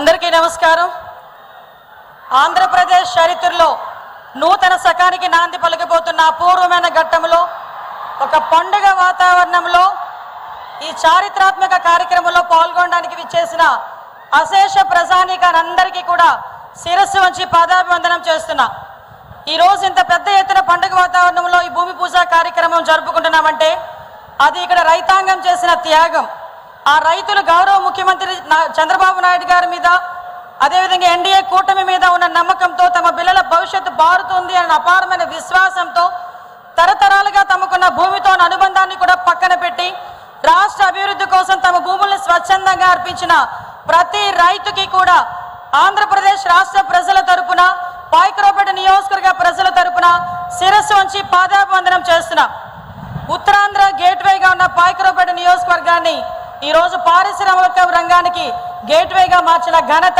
అందరికీ నమస్కారం. ఆంధ్రప్రదేశ్ చరిత్రలో నూతన శకానికి నాంది పలకబోతున్న అపూర్వమైన ఘట్టంలో ఒక పండుగ వాతావరణంలో ఈ చారిత్రాత్మక కార్యక్రమంలో పాల్గొనడానికి విచ్చేసిన అశేష ప్రజానీకానందరికీ కూడా శిరస్సు వంచి పాదాభివందనం చేస్తున్నా. ఈరోజు ఇంత పెద్ద ఎత్తున పండుగ వాతావరణంలో ఈ భూమి పూజ కార్యక్రమం జరుపుకుంటున్నామంటే అది ఇక్కడ రైతాంగం చేసిన త్యాగం. ఆ రైతులు గౌరవ ముఖ్యమంత్రి చంద్రబాబు నాయుడు గారి మీద, అదేవిధంగా ఎన్డీఏ కూటమి మీద ఉన్న నమ్మకంతో, తమ పిల్లల భవిష్యత్తు బారుతుంది అనే అపారమైన విశ్వాసంతో, తరతరాలుగా తమకున్న భూమితో అనుబంధాన్ని కూడా పక్కన పెట్టి రాష్ట్ర అభివృద్ధి కోసం తమ భూముల్ని స్వచ్ఛందంగా అర్పించిన ప్రతి రైతుకి కూడా ఆంధ్రప్రదేశ్ రాష్ట్ర ప్రజల తరపున, పాయకరావుపేట నియోజకవర్గ ప్రజల తరపున శిరస్సు వంచి పాదాభివందనం చేస్తున్నా. ఉత్తరాంధ్ర గేట్వేగా ఉన్న పాయకరావుపేట నియోజకవర్గాన్ని ఈరోజు పారిశ్రామిక రంగానికి గేట్వేగా మార్చిన ఘనత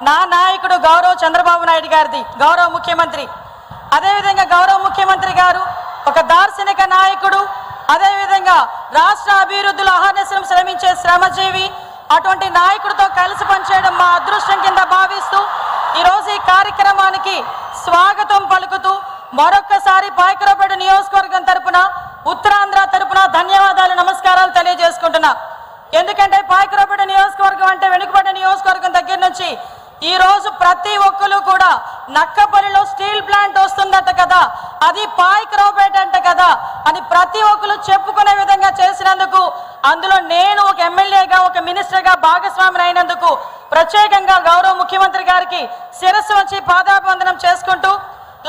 నా నాయకుడు గౌరవ చంద్రబాబు నాయుడు గారిది, గౌరవ ముఖ్యమంత్రి. అదేవిధంగా గౌరవ ముఖ్యమంత్రి గారు ఒక దార్శనిక నాయకుడు, అదేవిధంగా రాష్ట్ర అభివృద్ధిలో అహర్నిశలం శ్రమించే శ్రమజీవి. అటువంటి నాయకుడితో కలిసి పనిచేయడం మా అదృష్టం కింద భావిస్తూ ఈరోజు ఈ కార్యక్రమానికి స్వాగతం పలుకుతూ మరొక్కసారి పాయకరావుపేట నియోజకవర్గం తరపున, ఉత్తరాంధ్ర తరపున ధన్యవాదాలు, నమస్కారాలు తెలియజేసుకుంటున్నా. ఎందుకంటే పాయకరావుపేట నియోజకవర్గం అంటే వెనుకబడ్డ నియోజకవర్గం దగ్గర నుంచి ఈ రోజు ప్రతి ఒక్కరు కూడా నక్కపల్లిలో స్టీల్ ప్లాంట్ వస్తుందట కదా, అది పాయకరావుపేట అంట కదా అని ప్రతి ఒక్కరు చెప్పుకునే విధంగా చేసినందుకు, అందులో నేను ఒక ఎమ్మెల్యేగా, ఒక మినిస్టర్గా భాగస్వామిని అయినందుకు ప్రత్యేకంగా గౌరవ ముఖ్యమంత్రి గారికి శిరస్సు వంచి పాదాభివందనం చేసుకుంటూ,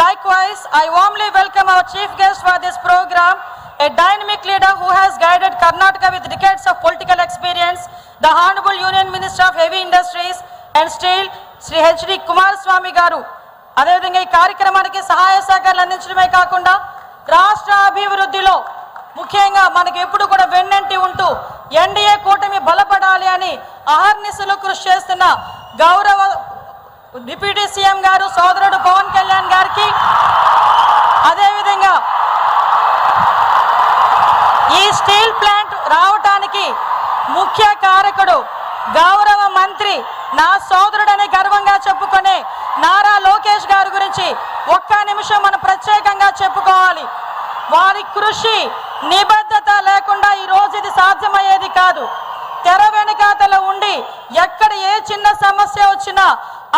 likewise I warmly welcome our chief guest for this program, a dynamic leader who has guided Karnataka with decades of political experience, the Honorable Union Minister of Heavy Industries and Steel, Sri H.D. Kumaraswamy garu. అదేవిధంగా ఈ కార్యక్రమానికి సహాయ సహకారాలు అందించడమే కాకుండా రాష్ట్ర అభివృద్ధిలో ముఖ్యంగా మనకి ఎప్పుడు కూడా వెన్నంటి ఉంటూ ఎన్డీఏ కూటమి బలపడాలి అని అహర్నిశలు కృషి చేస్తున్న గౌరవ డిప్యూటీ సీఎం గారు సోదరుడు పవన్ కళ్యాణ్ గారికి, అదేవిధంగా ఈ స్టీల్ ప్లాంట్ రావటానికి ముఖ్య కారకుడు గౌరవ మంత్రి, నా సోదరుడని గర్వంగా చెప్పుకునే నారా లోకేష్ గారి గురించి ఒక్క నిమిషం మనం ప్రత్యేకంగా చెప్పుకోవాలి. వారి కృషి, నిబద్ధత లేకుండా ఈ రోజు ఇది సాధ్యమయ్యేది కాదు. తెర వెనుకాతల ఉండి ఎక్కడ ఏ చిన్న సమస్య వచ్చినా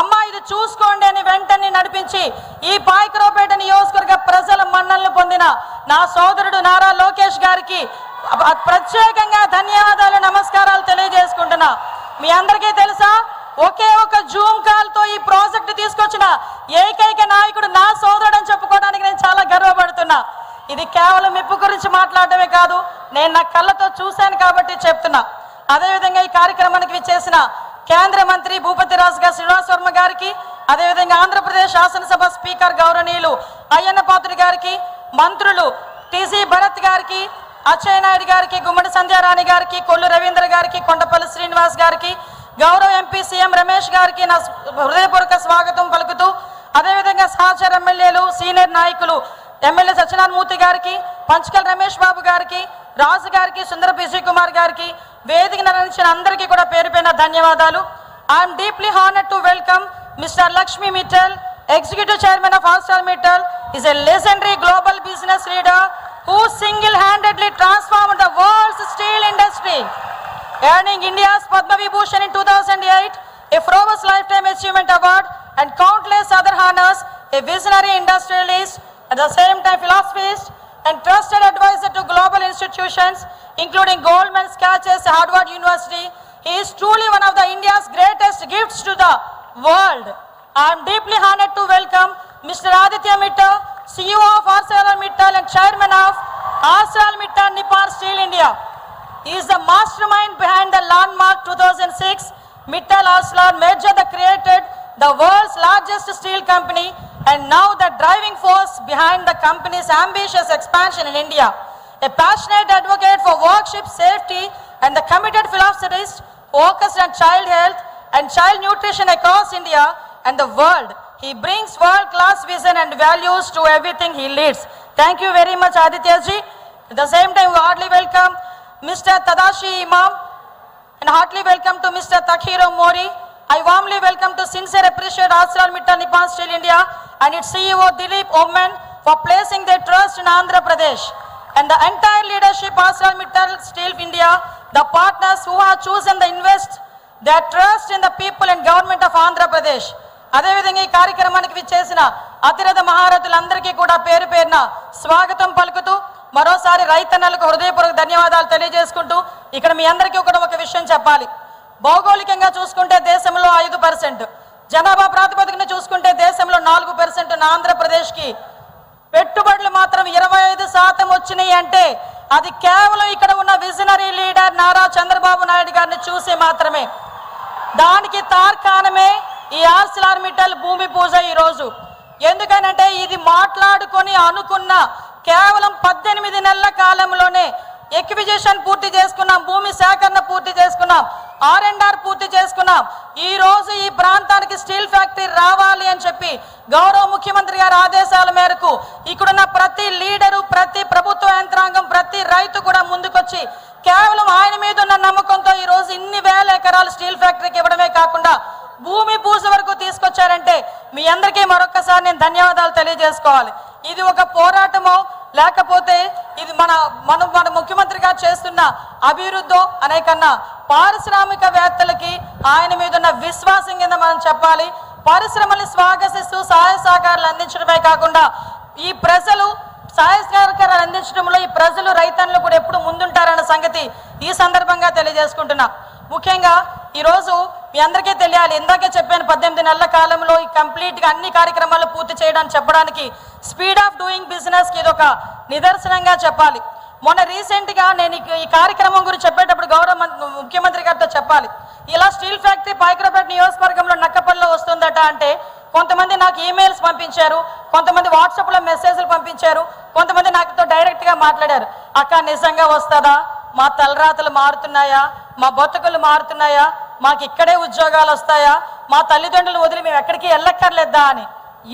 అమ్మా ఇది చూసుకోండి అని వెంటనే నడిపించి ఈ పాయకరావుపేట నియోజకవర్గ ప్రజల మన్ననలు పొందిన నా సోదరుడు నారా లోకేష్ గారికి ప్రత్యేకంగా ధన్యవాదాలు, నమస్కారాలు తెలియజేసుకుంటున్నా. మీ అందరికీ తెలుసా, ఒకే ఒక జూమ్ కాల్తో ఈ ప్రాజెక్టు తీసుకొచ్చిన ఏకైక నాయకుడు నా సోదరుడు అని చెప్పుకోవడానికి నేను చాలా గర్వపడుతున్నా. ఇది కేవలం మెప్పు గురించి మాట్లాడటమే కాదు, నేను నా కళ్ళతో చూశాను కాబట్టి చెప్తున్నా. అదేవిధంగా ఈ కార్యక్రమానికి విచ్చేసిన కేంద్ర మంత్రి భూపతిరాజు గారు శ్రీనివాస్ వర్మ గారికి, అదేవిధంగా ఆంధ్రప్రదేశ్ శాసనసభ స్పీకర్ గౌరవనీయులు అయ్యన్న పాత్రుడి గారికి, మంత్రులు టీసీ భరత్ గారికి, అచ్చయ్య నాయుడు గారికి, గుమ్మడి సంధ్యారాణి గారికి, కొల్లు రవీంద్ర గారికి, కొండపల్లి శ్రీనివాస్ గారికి, గౌరవ ఎంపీ సీఎం రమేష్ గారికి నా హృదయపూర్వక స్వాగతం పలుకుతూ, అదేవిధంగా సహచర ఎమ్మెల్యేలు, సీనియర్ నాయకులు ఎమ్మెల్యే సత్యనారాయణమూర్తి గారికి, పంచకల్ రమేష్ బాబు గారికి, రాజు గారికి, సుందర విజయ్ కుమార్ గారికి, వేదిక నరించిన అందరికీ కూడా పేరు పేరున ధన్యవాదాలు. I'm deeply honoured to welcome mister Lakshmi Mittal, executive chairman of ArcelorMittal, is a legendary global business leader who single-handedly transformed the world's steel industry, earning India's Padma Vibhushan in 2008, a Forbes Lifetime Achievement Award, and countless other honors. A visionary industrialist, at the same time philosophist and trusted advisor to global institutions including Goldman Sachs, Harvard University. He is truly one of the India's greatest gifts to the world. I am deeply honored to welcome Mr. Aditya Mittal, CEO of ArcelorMittal and chairman of ArcelorMittal Nippon Steel India. He is the mastermind behind the landmark 2006 Mittal Arcelor merger that created the world's largest steel company, and now the driving force behind the company's ambitious expansion in India. A passionate advocate for workship safety and the committed philanthropist focused on child health and child nutrition across India and the world. He brings world-class vision and values to everything he leads. Thank you very much, Aditya ji. At the same time, we heartily welcome Mr. Tadashi Imam and heartily welcome to Mr. Takhiro Mori, I warmly welcome to sincere appreciate ArcelorMittal Nippon Steel India and its CEO Dilip Oman for placing their trust in Andhra Pradesh and the entire leadership ArcelorMittal Steel India, the partners who have chosen to invest their trust in the people and government of Andhra Pradesh. అదేవిధంగా ఈ కార్యక్రమానికి విచ్చేసిన అతిరథ మహారథులందరికీ కూడా పేరు పేరున స్వాగతం పలుకుతూ మరోసారి రైతన్నలకు హృదయపూర్వక ధన్యవాదాలు తెలియజేసుకుంటూ ఇక్కడ మీ అందరికీ కూడా ఒక విషయం చెప్పాలి. భౌగోళికంగా చూసుకుంటే దేశంలో 5%, జనాభా ప్రాతిపదికన చూసుకుంటే దేశంలో 4% ఆంధ్రప్రదేశ్కి పెట్టుబడులు మాత్రం 25% వచ్చినాయి అంటే అది కేవలం ఇక్కడ ఉన్న విజనరీ లీడర్ నారా చంద్రబాబు నాయుడు గారిని చూసి మాత్రమే. దానికి తార్కాణమే ఈ ఆర్సిలార్మిటల్ భూమి పూజ ఈరోజు. ఎందుకనంటే ఇది మాట్లాడుకొని అనుకున్న కేవలం 18 నెలల కాలంలోనే ఎక్విజిషన్ పూర్తి చేసుకున్నాం, భూమి సేకరణ పూర్తి చేసుకున్నాం, R&R పూర్తి చేసుకున్నాం. ఈ రోజు ఈ ప్రాంతానికి స్టీల్ ఫ్యాక్టరీ రావాలి అని చెప్పి గౌరవ ముఖ్యమంత్రి గారి ఆదేశాల మేరకు ఇక్కడున్న ప్రతి లీడరు, ప్రతి ప్రభుత్వ యంత్రాంగం, ప్రతి రైతు కూడా ముందుకొచ్చి కేవలం ఆయన మీద ఉన్న నమ్మకంతో ఈ రోజు ఇన్ని వేల ఎకరాలు స్టీల్ ఫ్యాక్టరీకి ఇవ్వడమే కాకుండా భూమి పూజ వరకు తీసుకొచ్చారంటే మీ అందరికీ మరొకసారి నేను ధన్యవాదాలు తెలియజేసుకోవాలి. ఇది ఒక పోరాటమో లేకపోతే ఇది మన ముఖ్యమంత్రి గారు చేస్తున్న అభివృద్ధి అనే కన్నా పారిశ్రామికవేత్తలకి ఆయన మీద ఉన్న విశ్వాసం కింద మనం చెప్పాలి. పరిశ్రమల్ని స్వాగతిస్తూ సహాయ సహకారాలు అందించడమే కాకుండా ఈ ప్రజలు సహాయ సహకారాలు అందించడంలో ఈ ప్రజలు రైతన్నులు కూడా ఎప్పుడు ముందుంటారన్న సంగతి ఈ సందర్భంగా తెలియజేసుకుంటున్నా. ముఖ్యంగా ఈరోజు మీ అందరికీ తెలియాలి, ఇందాకే చెప్పాను 18 నెలల కాలంలో ఈ కంప్లీట్గా అన్ని కార్యక్రమాలు పూర్తి చేయడానికి చెప్పడానికి స్పీడ్ ఆఫ్ డూయింగ్ బిజినెస్కి ఇది ఒక నిదర్శనంగా చెప్పాలి. మొన్న రీసెంట్గా నేను ఈ కార్యక్రమం గురించి చెప్పేటప్పుడు గౌరవ ముఖ్యమంత్రి గారితో చెప్పాలి, ఇలా స్టీల్ ఫ్యాక్టరీ పాయకరావుపేట నియోజకవర్గంలో నక్కపల్లిలో వస్తుందట అంటే కొంతమంది నాకు ఈమెయిల్స్ పంపించారు, కొంతమంది వాట్సాప్లో మెసేజ్లు పంపించారు, కొంతమంది నాతో డైరెక్ట్గా మాట్లాడారు. అక్క నిజంగా వస్తుందా, మా తలరాతలు మారుతున్నాయా, మా బతుకులు మారుతున్నాయా, మాకు ఇక్కడే ఉద్యోగాలు వస్తాయా, మా తల్లిదండ్రులు వదిలి మేము ఎక్కడికి వెళ్ళక్కర్లేదా అని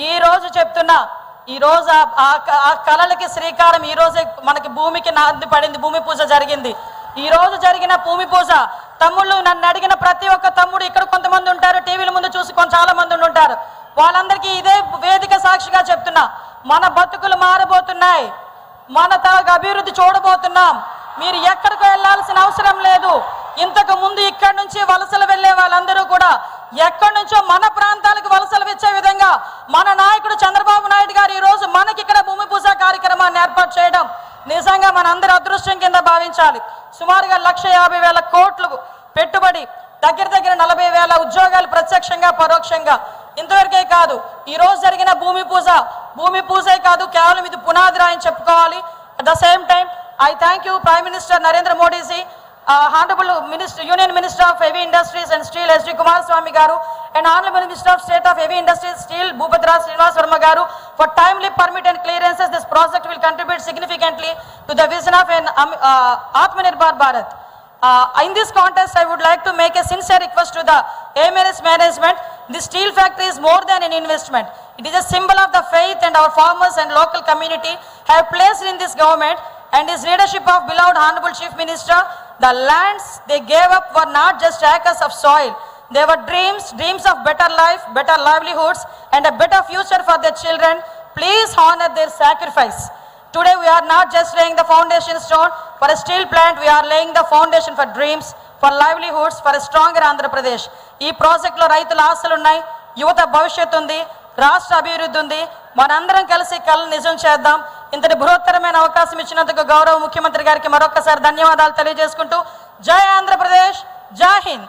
ఈ రోజు చెప్తున్నా. ఈరోజు ఆ కళలకి శ్రీకారం ఈ రోజే మనకి భూమికి నాంది పడింది, భూమి పూజ జరిగింది. ఈ రోజు జరిగిన భూమి పూజ తమ్ముళ్ళు నన్ను అడిగిన ప్రతి ఒక్క తమ్ముడు ఇక్కడ కొంతమంది ఉంటారు, టీవీల ముందు చూసి చాలా మంది ఉంటారు, వాళ్ళందరికీ ఇదే వేదిక సాక్షిగా చెప్తున్నా, మన బతుకులు మారబోతున్నాయి, మన అభివృద్ధి చూడబోతున్నాం. మీరు ఎక్కడికి వెళ్ళాల్సిన అవసరం లేదు. ఇంతకు ముందు ఇక్కడి నుంచి వలసలు వెళ్లే వాళ్ళందరూ కూడా ఎక్కడి నుంచో మన ప్రాంతాలకు వలసలు వచ్చే విధంగా మన నాయకుడు చంద్రబాబు నాయుడు గారు ఈ రోజు మనకి ఇక్కడ భూమి పూజ కార్యక్రమాన్ని ఏర్పాటు చేయడం నిజంగా మనందరి అదృష్టం కింద భావించాలి. సుమారుగా 1,50,000 కోట్లు పెట్టుబడి, దగ్గర 40,000 ఉద్యోగాలు ప్రత్యక్షంగా పరోక్షంగా. ఇంతవరకే కాదు, ఈ రోజు జరిగిన భూమి పూజే కాదు, కేవలం ఇది పునాది రాయని చెప్పుకోవాలి. At the same time I thank you Prime Minister Narendra Modi ji, Honorable Union Minister of Heavy Industries and Steel S.D. Kumaraswamy garu and Honorable Minister of State of Heavy Industries Steel Bhupatra Srinivas Verma garu for timely permit and clearances. This project will contribute significantly to the vision of an Atmanirbhar Bharat. In this context, I would like to make a sincere request to the AMRS management. This steel factory is more than an investment. It is a symbol of the faith and our farmers and local community have placed in this government and his leadership of beloved Honorable Chief Minister. The lands they gave up were not just acres of soil. They were dreams of better life, better livelihoods and a better future for their children. Please honor their sacrifice. Today we are not just laying the foundation stone for a steel plant, we are laying the foundation for dreams, for livelihoods, for a stronger Andhra Pradesh. ఈ ప్రాజెక్టులో రైతుల ఆశలు ఉన్నాయి, యువత భవిష్యత్తు ఉంది, రాష్ట్ర అభివృద్ధి ఉంది. మనందరం కలిసి కళను నిజం చేద్దాం. ఇంతటి బృహత్తరమైన అవకాశం ఇచ్చినందుకు గౌరవ ముఖ్యమంత్రి గారికి మరొకసారి ధన్యవాదాలు తెలియజేసుకుంటూ జై ఆంధ్రప్రదేశ్, జై హింద్.